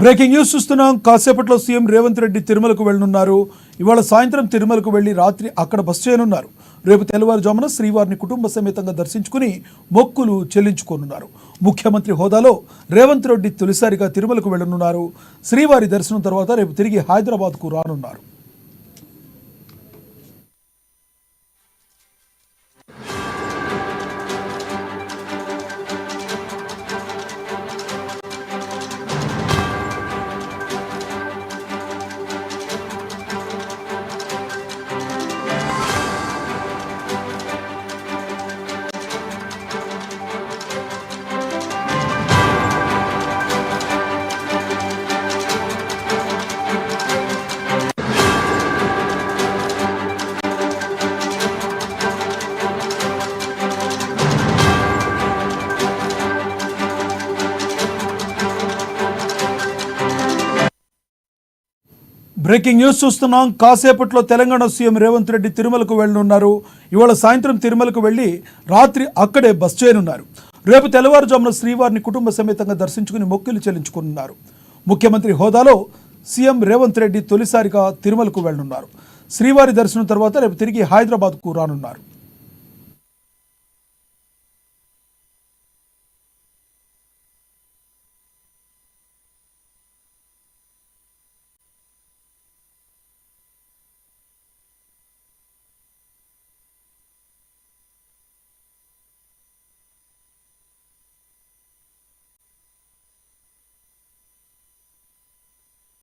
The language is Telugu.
బ్రేకింగ్ న్యూస్ చూస్తున్నాం. కాసేపట్లో సీఎం రేవంత్ రెడ్డి తిరుమలకు వెళ్లనున్నారు. ఇవాళ సాయంత్రం తిరుమలకు వెళ్లి రాత్రి అక్కడ బస చేయనున్నారు. రేపు తెల్లవారుజామున శ్రీవారిని కుటుంబ సమేతంగా దర్శించుకుని మొక్కులు చెల్లించుకోనున్నారు. ముఖ్యమంత్రి హోదాలో రేవంత్ రెడ్డి తొలిసారిగా తిరుమలకు వెళ్లనున్నారు. శ్రీవారి దర్శనం తర్వాత రేపు తిరిగి హైదరాబాద్కు రానున్నారు. బ్రేకింగ్ న్యూస్ చూస్తున్నాం. కాసేపట్లో తెలంగాణ సీఎం రేవంత్ రెడ్డి తిరుమలకు వెళ్లనున్నారు. ఇవాళ సాయంత్రం తిరుమలకు వెళ్లి రాత్రి అక్కడే బస చేయనున్నారు. రేపు తెల్లవారుజామున శ్రీవారిని కుటుంబ సమేతంగా దర్శించుకుని మొక్కులు చెల్లించుకున్నారు. ముఖ్యమంత్రి హోదాలో సీఎం రేవంత్ రెడ్డి తొలిసారిగా తిరుమలకు వెళ్లనున్నారు. శ్రీవారి దర్శనం తర్వాత రేపు తిరిగి హైదరాబాద్కు రానున్నారు.